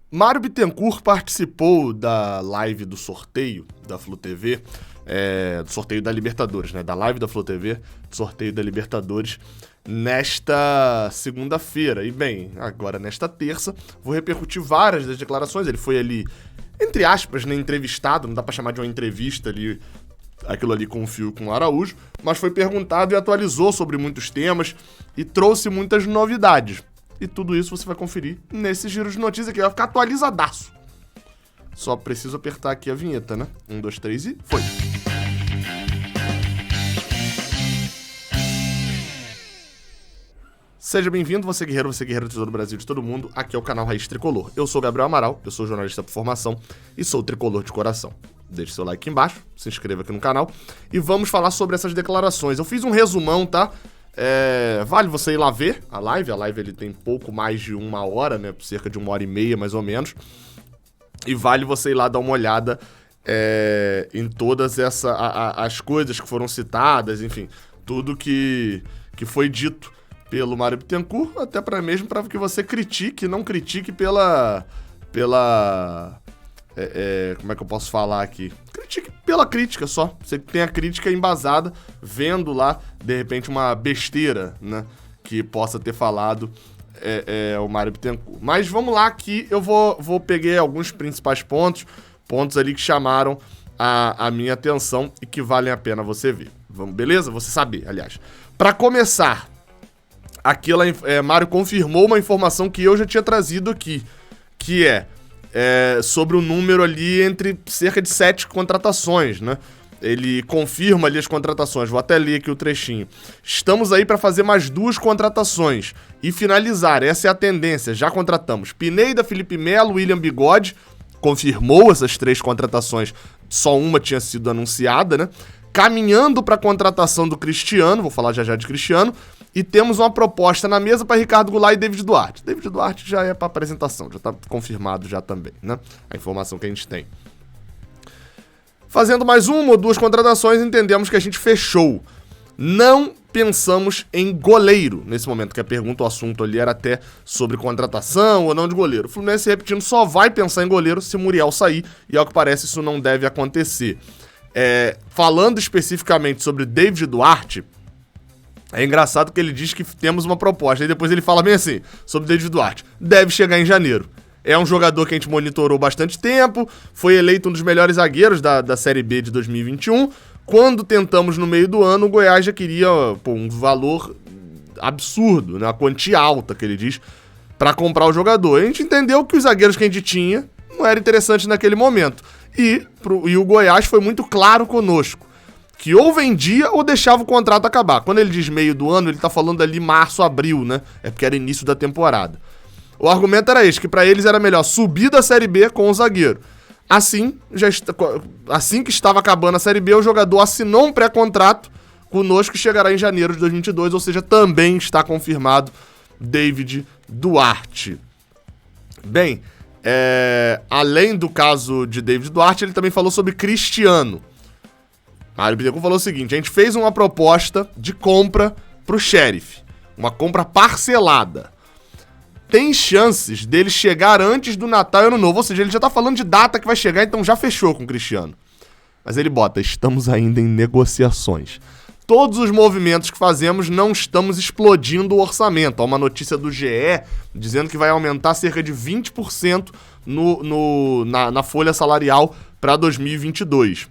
Mário Bittencourt participou da live do sorteio da Flu TV, do sorteio da Libertadores, né? Da live da Flu TV, do sorteio da Libertadores, nesta segunda-feira. E bem, agora nesta terça, vou repercutir várias das declarações. Ele foi ali, entre aspas, né, entrevistado, não dá pra chamar de uma entrevista ali, aquilo ali com o Fio com o Araújo, mas foi perguntado e atualizou sobre muitos temas e trouxe muitas novidades. E tudo isso você vai conferir nesse giro de notícias aqui. Vai ficar atualizadaço. Só preciso apertar aqui a vinheta, né? 1, 2, 3 e foi. Seja bem-vindo, você guerreiro de todo o Brasil, de todo mundo. Aqui é o canal Raiz Tricolor. Eu sou o Gabriel Amaral, eu sou jornalista por formação e sou tricolor de coração. Deixe seu like aqui embaixo, se inscreva aqui no canal e vamos falar sobre essas declarações. Eu fiz um resumão, tá? Vale você ir lá ver a live. A live ele tem pouco mais de 1 hora, né? Cerca de 1h30 mais ou menos. E vale você ir lá dar uma olhada em todas as coisas que foram citadas, enfim, tudo que foi dito pelo Mário Bittencourt, até mesmo para que você critique, não critique pela como é que eu posso falar aqui? Critique pela crítica só. Você tem a crítica embasada, vendo lá, de repente, uma besteira, né? Que possa ter falado o Mário Bittencourt. Mas vamos lá que eu vou pegar alguns principais pontos ali que chamaram a minha atenção e que valem a pena você ver. Beleza? Você saber, aliás. Para começar, Mário confirmou uma informação que eu já tinha trazido aqui, que sobre o número ali entre cerca de 7 contratações, né? Ele confirma ali as contratações, vou até ler aqui o trechinho. Estamos aí para fazer mais 2 contratações e finalizar, essa é a tendência, já contratamos Pineda, Felipe Melo, William Bigode, confirmou essas 3 contratações, só uma tinha sido anunciada, né? Caminhando para a contratação do Cristiano, vou falar já de Cristiano, e temos uma proposta na mesa para Ricardo Goulart e David Duarte. David Duarte já é para apresentação, já está confirmado já também, né? A informação que a gente tem. Fazendo mais 1 ou 2 contratações, entendemos que a gente fechou. Não pensamos em goleiro nesse momento, que a pergunta, o assunto ali era até sobre contratação ou não de goleiro. O Fluminense, repetindo, só vai pensar em goleiro se Muriel sair, e ao que parece isso não deve acontecer. Falando especificamente sobre David Duarte, é engraçado que ele diz que temos uma proposta, e depois ele fala bem assim, sobre David Duarte, deve chegar em janeiro. É um jogador que a gente monitorou bastante tempo, foi eleito um dos melhores zagueiros da Série B de 2021. Quando tentamos no meio do ano, o Goiás já queria um valor absurdo, né, uma quantia alta, que ele diz, para comprar o jogador. A gente entendeu que os zagueiros que a gente tinha não eram interessantes naquele momento. E o Goiás foi muito claro conosco, que ou vendia ou deixava o contrato acabar. Quando ele diz meio do ano, ele tá falando ali março, abril, né? É porque era início da temporada. O argumento era esse, que pra eles era melhor subir da Série B com o zagueiro. Assim que estava acabando a Série B, o jogador assinou um pré-contrato conosco que chegará em janeiro de 2022, ou seja, também está confirmado David Duarte. Bem, além do caso de David Duarte, ele também falou sobre Cristiano. Mário Bittencourt falou o seguinte: a gente fez uma proposta de compra pro Sheriff, uma compra parcelada. Tem chances dele chegar antes do Natal e Ano Novo, ou seja, ele já tá falando de data que vai chegar, então já fechou com o Cristiano. Mas ele bota, estamos ainda em negociações. Todos os movimentos que fazemos não estamos explodindo o orçamento. Há uma notícia do GE dizendo que vai aumentar cerca de 20% na folha salarial para 2022.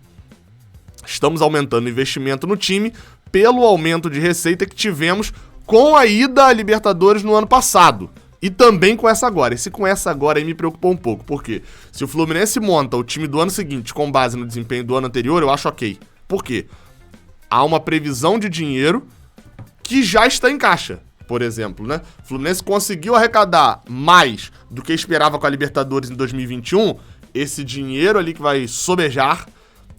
Estamos aumentando o investimento no time pelo aumento de receita que tivemos com a ida à Libertadores no ano passado. E também com essa agora. Esse com essa agora aí me preocupou um pouco. Porque se o Fluminense monta o time do ano seguinte com base no desempenho do ano anterior, eu acho ok. Por quê? Há uma previsão de dinheiro que já está em caixa, por exemplo, né? O Fluminense conseguiu arrecadar mais do que esperava com a Libertadores em 2021. Esse dinheiro ali que vai sobejar,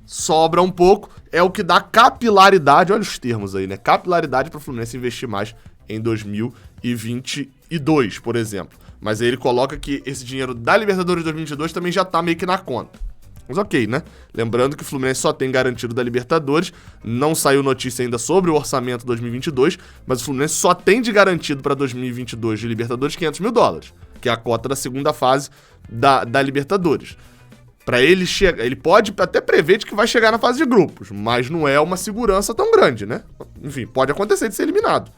sobra um pouco, é o que dá capilaridade, olha os termos aí, né? Capilaridade para o Fluminense investir mais em 2022, por exemplo. Mas aí ele coloca que esse dinheiro da Libertadores 2022 também já tá meio que na conta. Mas ok, né? Lembrando que o Fluminense só tem garantido da Libertadores, não saiu notícia ainda sobre o orçamento 2022, mas o Fluminense só tem de garantido para 2022 de Libertadores $500 mil. que é a cota da segunda fase da Libertadores. Para ele chegar, ele pode até prever de que vai chegar na fase de grupos, mas não é uma segurança tão grande, né? Enfim, pode acontecer de ser eliminado.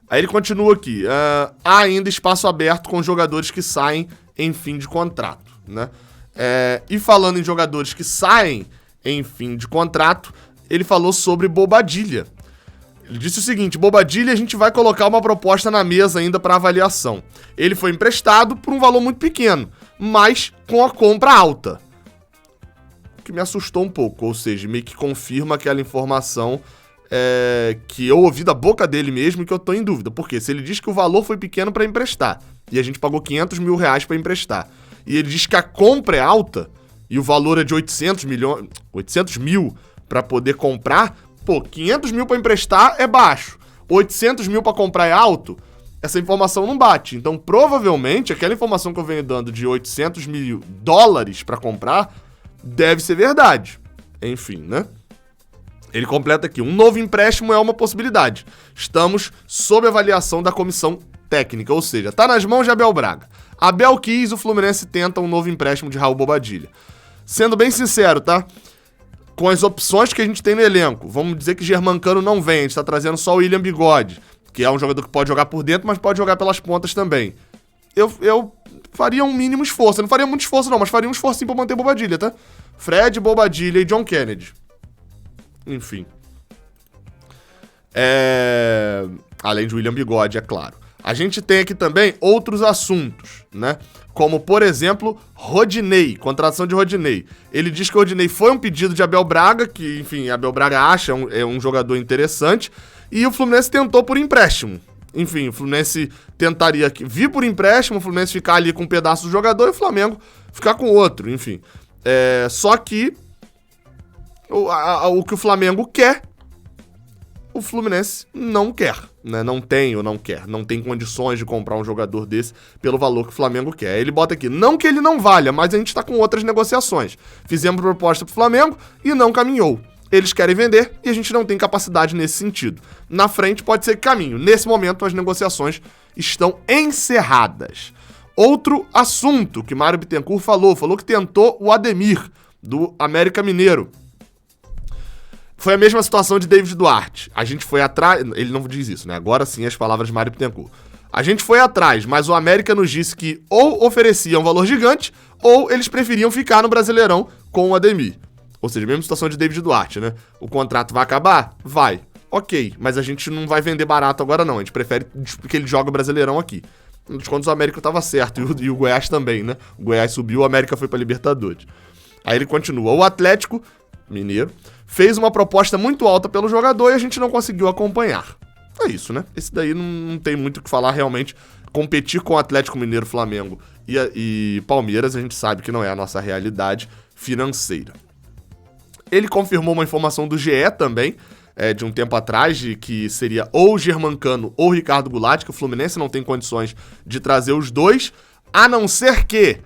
Aí ele continua aqui. Há ainda espaço aberto com jogadores que saem em fim de contrato, né? E falando em jogadores que saem em fim de contrato, ele falou sobre Bobadilla. Ele disse o seguinte: Bobadilla, a gente vai colocar uma proposta na mesa ainda para avaliação. Ele foi emprestado por um valor muito pequeno, mas com a compra alta. Que me assustou um pouco, ou seja, meio que confirma aquela informação que eu ouvi da boca dele mesmo e que eu tô em dúvida. Porque se ele diz que o valor foi pequeno para emprestar, e a gente pagou 500 mil reais para emprestar, e ele diz que a compra é alta, e o valor é de 800 mil para poder comprar, pô, 500 mil para emprestar é baixo, 800 mil para comprar é alto, essa informação não bate. Então, provavelmente, aquela informação que eu venho dando de 800 mil dólares para comprar deve ser verdade. Enfim, né? Ele completa aqui: um novo empréstimo é uma possibilidade. Estamos sob avaliação da comissão técnica, ou seja, tá nas mãos de Abel Braga. Abel quis, o Fluminense tenta um novo empréstimo de Raul Bobadilla. Sendo bem sincero, tá? Com as opções que a gente tem no elenco, vamos dizer que Germancano não vem, a gente tá trazendo só o William Bigode, que é um jogador que pode jogar por dentro, mas pode jogar pelas pontas também. Eu faria um mínimo esforço, eu não faria muito esforço não, mas faria um esforcinho pra manter Bobadilla, tá? Fred, Bobadilla e John Kennedy. Enfim. Além de William Bigode, é claro. A gente tem aqui também outros assuntos, né? Como, por exemplo, Rodinei, contratação de Rodinei. Ele diz que o Rodinei foi um pedido de Abel Braga, que, enfim, Abel Braga acha um jogador interessante, e o Fluminense tentou por empréstimo. Enfim, o Fluminense tentaria vir por empréstimo, o Fluminense ficar ali com um pedaço do jogador e o Flamengo ficar com outro, enfim. Só que o que o Flamengo quer, o Fluminense não quer, né? Não tem condições de comprar um jogador desse pelo valor que o Flamengo quer. Ele bota aqui: não que ele não valha, mas a gente tá com outras negociações. Fizemos proposta pro Flamengo e não caminhou. Eles querem vender e a gente não tem capacidade nesse sentido. Na frente pode ser que caminho. Nesse momento as negociações estão encerradas. Outro assunto que Mário Bittencourt falou que tentou o Ademir, do América Mineiro. Foi a mesma situação de David Duarte. A gente foi atrás... Ele não diz isso, né? Agora sim as palavras de Mário Bittencourt. A gente foi atrás, mas o América nos disse que ou oferecia um valor gigante, ou eles preferiam ficar no Brasileirão com o Ademir. Ou seja, mesma situação de David Duarte, né? O contrato vai acabar? Vai. Ok, mas a gente não vai vender barato agora não. A gente prefere que ele jogue o Brasileirão aqui. Nos contos o América estava certo, e o Goiás também, né? O Goiás subiu, o América foi para Libertadores. Aí ele continua: o Atlético Mineiro fez uma proposta muito alta pelo jogador e a gente não conseguiu acompanhar. É isso, né? Esse daí não tem muito o que falar realmente. Competir com o Atlético Mineiro, Flamengo e Palmeiras, a gente sabe que não é a nossa realidade financeira. Ele confirmou uma informação do GE também, de um tempo atrás, de que seria ou Germancano ou Ricardo Goulart, que o Fluminense não tem condições de trazer os dois, a não ser que,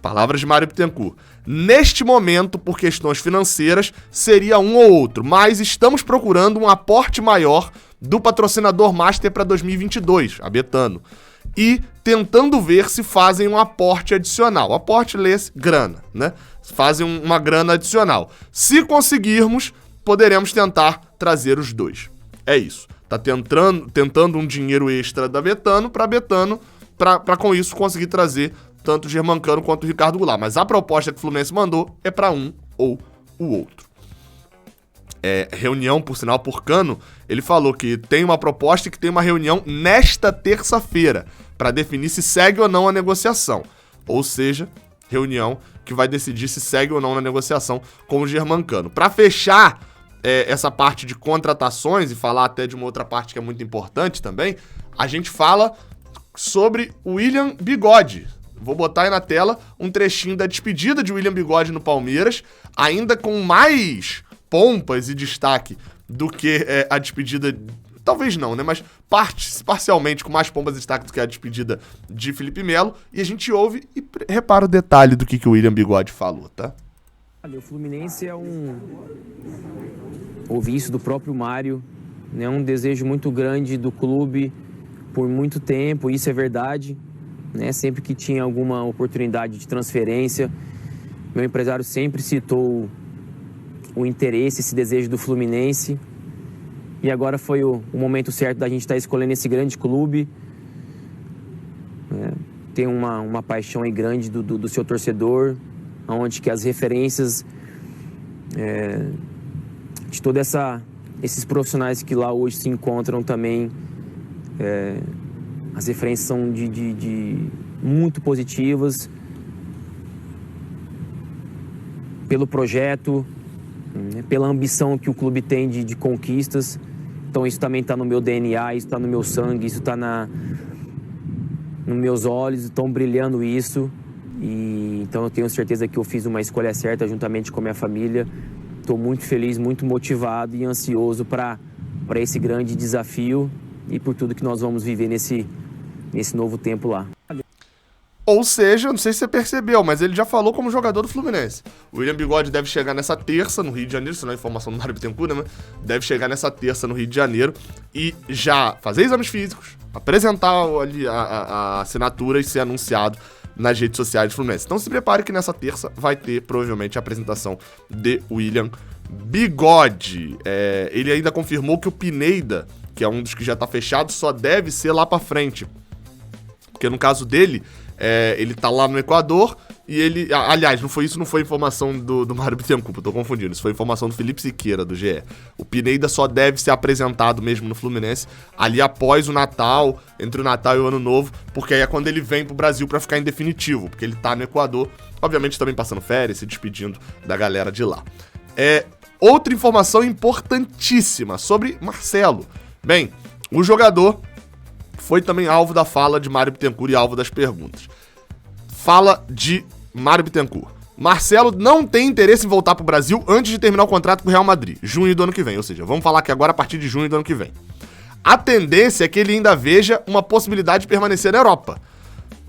palavras de Mário Bittencourt, neste momento, por questões financeiras, seria um ou outro, mas estamos procurando um aporte maior do patrocinador master para 2022, a Betano, e tentando ver se fazem um aporte adicional. Aporte, lê-se, grana, né? Fazem uma grana adicional. Se conseguirmos, poderemos tentar trazer os dois. É isso. Tá tentando um dinheiro extra da Betano para com isso conseguir trazer tanto o Germancano quanto o Ricardo Goulart. Mas a proposta que o Fluminense mandou é para um ou o outro. Reunião, por sinal, por Cano, ele falou que tem uma proposta e que tem uma reunião nesta terça-feira para definir se segue ou não a negociação. Ou seja, reunião que vai decidir se segue ou não na negociação com o Germancano. Para fechar essa parte de contratações e falar até de uma outra parte que é muito importante também, a gente fala sobre o William Bigode. Vou botar aí na tela um trechinho da despedida de William Bigode no Palmeiras, ainda com mais pompas e destaque do que a despedida, talvez não, né, mas parcialmente com mais pompas e destaque do que a despedida de Felipe Melo, e a gente ouve e repara o detalhe do que o William Bigode falou, tá? O Fluminense ouvi isso do próprio Mário, né, um desejo muito grande do clube, por muito tempo, isso é verdade, né? Sempre que tinha alguma oportunidade de transferência, meu empresário sempre citou o interesse, esse desejo do Fluminense. E agora foi o momento certo da gente estar escolhendo esse grande clube. Tem uma paixão aí grande do seu torcedor, onde que as referências de todos esses profissionais que lá hoje se encontram também, as referências são de muito positivas pelo projeto, pela ambição que o clube tem de conquistas. Então isso também está no meu DNA, isso está no meu sangue, isso está nos meus olhos, estão brilhando isso. E então eu tenho certeza que eu fiz uma escolha certa juntamente com a minha família. Estou muito feliz, muito motivado e ansioso para esse grande desafio e por tudo que nós vamos viver nesse novo tempo lá. Ou seja, não sei se você percebeu, mas ele já falou como jogador do Fluminense. O William Bigode deve chegar nessa terça no Rio de Janeiro, se não é informação do Mário Bittencourt, né? Deve chegar nessa terça no Rio de Janeiro e já fazer exames físicos, apresentar ali a assinatura e ser anunciado nas redes sociais do Fluminense. Então se prepare que nessa terça vai ter provavelmente a apresentação de William Bigode. Ele ainda confirmou que o Pineda, que é um dos que já tá fechado, só deve ser lá pra frente. Porque no caso dele, ele tá lá no Equador e ele... Aliás, não foi informação do Mário Bittencourt, eu tô confundindo. Isso foi informação do Felipe Siqueira, do GE. O Pineda só deve ser apresentado mesmo no Fluminense ali após o Natal, entre o Natal e o Ano Novo, porque aí é quando ele vem pro Brasil pra ficar em definitivo, porque ele tá no Equador, obviamente também passando férias, se despedindo da galera de lá. Outra informação importantíssima sobre Marcelo. Bem, o jogador foi também alvo da fala de Mário Bittencourt e alvo das perguntas. Fala de Mário Bittencourt. Marcelo não tem interesse em voltar pro Brasil antes de terminar o contrato com o Real Madrid, junho do ano que vem. Ou seja, vamos falar que agora a partir de junho do ano que vem. A tendência é que ele ainda veja uma possibilidade de permanecer na Europa.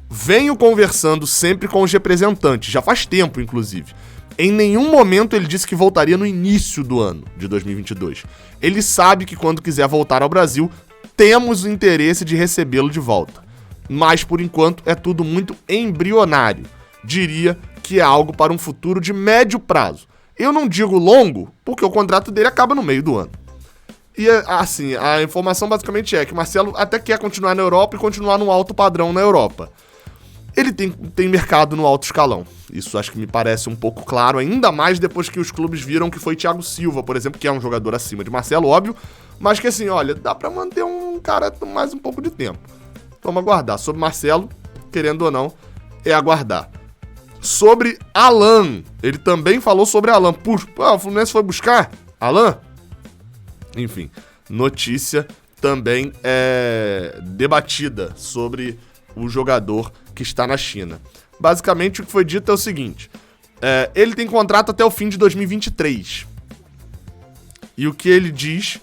Venho conversando sempre com os representantes, já faz tempo, inclusive. Em nenhum momento ele disse que voltaria no início do ano de 2022. Ele sabe que quando quiser voltar ao Brasil, temos o interesse de recebê-lo de volta. Mas, por enquanto, é tudo muito embrionário. Diria que é algo para um futuro de médio prazo. Eu não digo longo, porque o contrato dele acaba no meio do ano. E, assim, a informação basicamente é que o Marcelo até quer continuar na Europa e continuar no alto padrão na Europa. Ele tem mercado no alto escalão. Isso acho que me parece um pouco claro, ainda mais depois que os clubes viram que foi Thiago Silva, por exemplo, que é um jogador acima de Marcelo, óbvio, mas que assim, olha, dá pra manter um cara mais um pouco de tempo. Vamos aguardar. Sobre Marcelo, querendo ou não, é aguardar. Sobre Alan, ele também falou sobre Alan. Puxa, o Fluminense foi buscar Alan? Enfim, notícia também debatida sobre o jogador que está na China. Basicamente, o que foi dito é o seguinte: ele tem contrato até o fim de 2023. E o que ele diz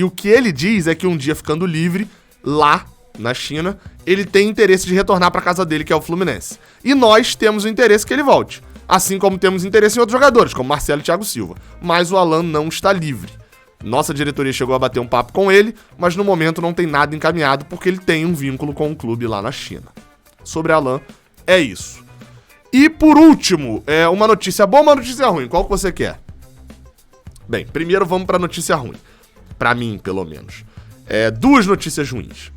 o que ele diz é que um dia, ficando livre lá na China, ele tem interesse de retornar para casa dele, que é o Fluminense. E nós temos o interesse que ele volte, assim como temos interesse em outros jogadores, como Marcelo e Thiago Silva. Mas o Alan não está livre. Nossa diretoria chegou a bater um papo com ele, mas no momento não tem nada encaminhado, porque ele tem um vínculo com um clube lá na China. Sobre Alan, é isso. E por último, uma notícia boa ou uma notícia ruim? Qual que você quer? Bem, primeiro vamos para a notícia ruim. Para mim, pelo menos. Duas notícias ruins.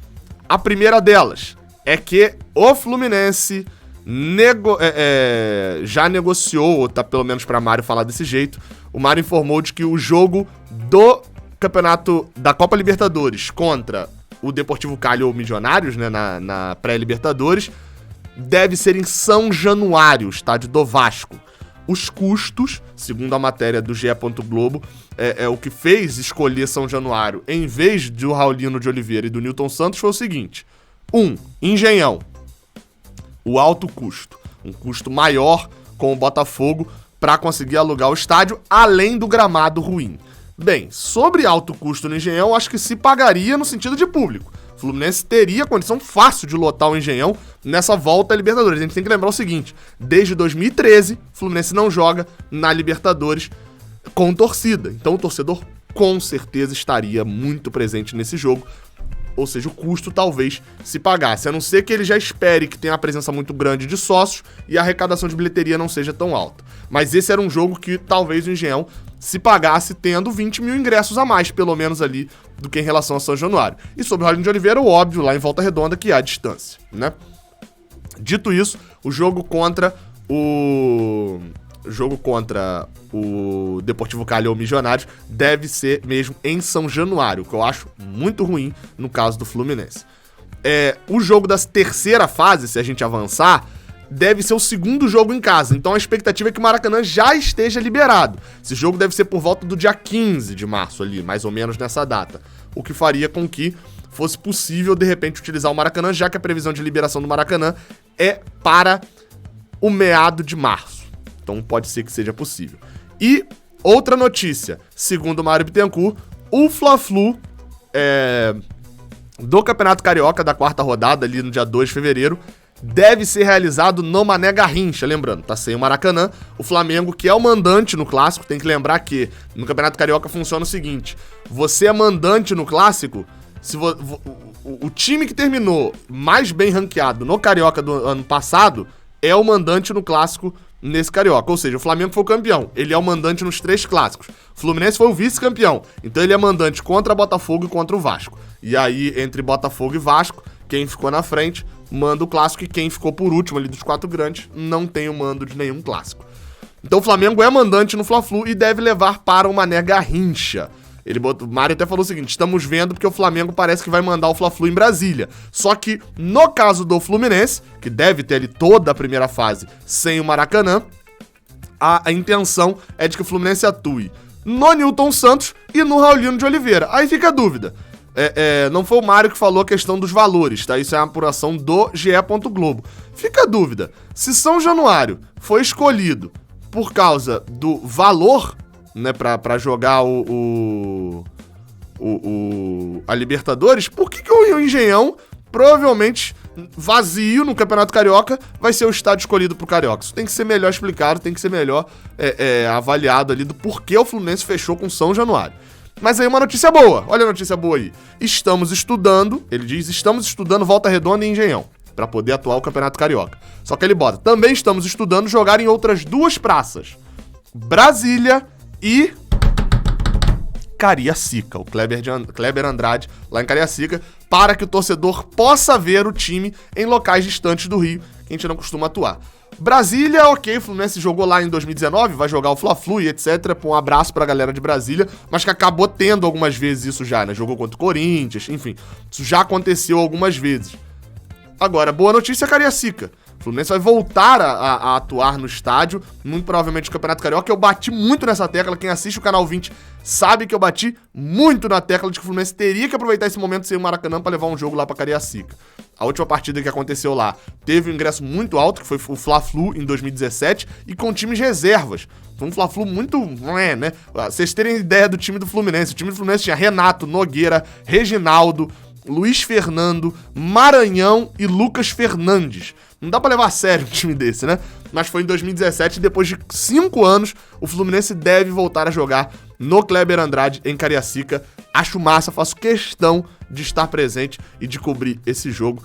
A primeira delas é que o Fluminense já negociou, ou tá pelo menos para Mário falar desse jeito, o Mário informou de que o jogo do campeonato da Copa Libertadores contra o Deportivo Cali ou Milionários, né, na pré-Libertadores, deve ser em São Januário, estádio do Vasco. Os custos, segundo a matéria do GE. Globo, o que fez escolher São Januário em vez do Raulino de Oliveira e do Nilton Santos foi o seguinte: Engenhão. O alto custo. Um custo maior com o Botafogo para conseguir alugar o estádio, além do gramado ruim. Bem, sobre alto custo no Engenhão, acho que se pagaria no sentido de público. O Fluminense teria condição fácil de lotar o Engenhão nessa volta à Libertadores. A gente tem que lembrar o seguinte: desde 2013, o Fluminense não joga na Libertadores com torcida. Então o torcedor com certeza estaria muito presente nesse jogo. ou seja, o custo talvez se pagasse, a não ser que ele já espere que tenha uma presença muito grande de sócios e a arrecadação de bilheteria não seja tão alta. Mas esse era um jogo que talvez o Engenhão se pagasse tendo 20 mil ingressos a mais, pelo menos ali, do que em relação a São Januário. E sobre o Rollins de Oliveira, o óbvio, lá em Volta Redonda, que há distância, né? Dito isso, o jogo contra o Deportivo Cali ou Milionários deve ser mesmo em São Januário, que eu acho muito ruim no caso do Fluminense. O jogo da terceira fase, se a gente avançar, deve ser o segundo jogo em casa. Então a expectativa é que o Maracanã já esteja liberado. Esse jogo deve ser por volta do dia 15 de março ali, mais ou menos nessa data. O que faria com que fosse possível, de repente, utilizar o Maracanã, já que a previsão de liberação do Maracanã é para o meado de março. Então pode ser que seja possível. E outra notícia, segundo o Mário Bittencourt, o Fla-Flu do Campeonato Carioca da quarta rodada, ali no dia 2 de fevereiro, deve ser realizado no Mané Garrincha, lembrando, tá sem o Maracanã, o Flamengo, que é o mandante no Clássico, tem que lembrar que no Campeonato Carioca funciona o seguinte, você é mandante no Clássico, se o time que terminou mais bem ranqueado no Carioca do ano passado é o mandante no Clássico nesse Carioca, ou seja, o Flamengo foi o campeão, ele é o mandante nos 3 clássicos, o Fluminense foi o vice-campeão, então ele é mandante contra Botafogo e contra o Vasco, e aí entre Botafogo e Vasco, quem ficou na frente manda o clássico e quem ficou por último ali dos 4 grandes não tem o mando de nenhum clássico. Então o Flamengo é mandante no Fla-Flu e deve levar para o Mané Garrincha. O Mário até falou o seguinte, estamos vendo porque o Flamengo parece que vai mandar o Fla-Flu em Brasília. Só que no caso do Fluminense, que deve ter ali toda a primeira fase sem o Maracanã, a intenção é de que o Fluminense atue no Nilton Santos e no Raulino de Oliveira. Aí fica a dúvida. Não foi o Mário que falou a questão dos valores, tá? Isso é uma apuração do GE. Globo. Fica a dúvida, se São Januário foi escolhido por causa do valor, né, pra jogar a Libertadores, por que o Engenhão, provavelmente vazio no Campeonato Carioca, vai ser o estádio escolhido pro Carioca? Isso tem que ser melhor explicado, tem que ser melhor avaliado ali do porquê o Fluminense fechou com São Januário. Mas aí uma notícia boa, olha a notícia boa aí. Estamos estudando, ele diz, estamos estudando Volta Redonda e Engenhão, pra poder atuar o Campeonato Carioca. Só que ele bota, também estamos estudando jogar em outras 2 praças, Brasília e Cariacica, o Kleber Andrade lá em Cariacica, para que o torcedor possa ver o time em locais distantes do Rio, que a gente não costuma atuar. Brasília, ok, o Fluminense jogou lá em 2019, vai jogar o Fla-Flu e etc. Um abraço pra galera de Brasília, mas que acabou tendo algumas vezes isso já, né? Jogou contra o Corinthians, enfim, isso já aconteceu algumas vezes. Agora, boa notícia, Cariacica. O Fluminense vai voltar a atuar no estádio, muito provavelmente no Campeonato Carioca. Eu bati muito nessa tecla, quem assiste o Canal 20 sabe que eu bati muito na tecla de que o Fluminense teria que aproveitar esse momento sem o Maracanã para levar um jogo lá para Cariacica. A última partida que aconteceu lá teve um ingresso muito alto, que foi o Fla-Flu em 2017, e com times reservas. Foi um Fla-Flu muito... né? Vocês terem ideia do time do Fluminense. O time do Fluminense tinha Renato, Nogueira, Reginaldo, Luiz Fernando, Maranhão e Lucas Fernandes. Não dá pra levar a sério um time desse, né? Mas foi em 2017 e depois de 5 anos, o Fluminense deve voltar a jogar no Kleber Andrade, em Cariacica. Acho massa, faço questão de estar presente e de cobrir esse jogo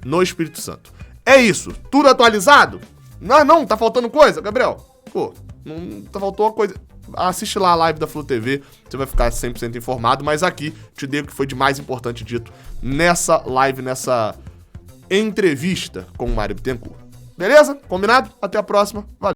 no Espírito Santo. É isso, tudo atualizado? Não, tá faltando coisa, Gabriel? Pô, não faltou uma coisa... Assiste lá a live da Flu TV, você vai ficar 100% informado, mas aqui te dei o que foi de mais importante dito nessa live, nessa entrevista com o Mário Bittencourt. Beleza? Combinado? Até a próxima. Valeu.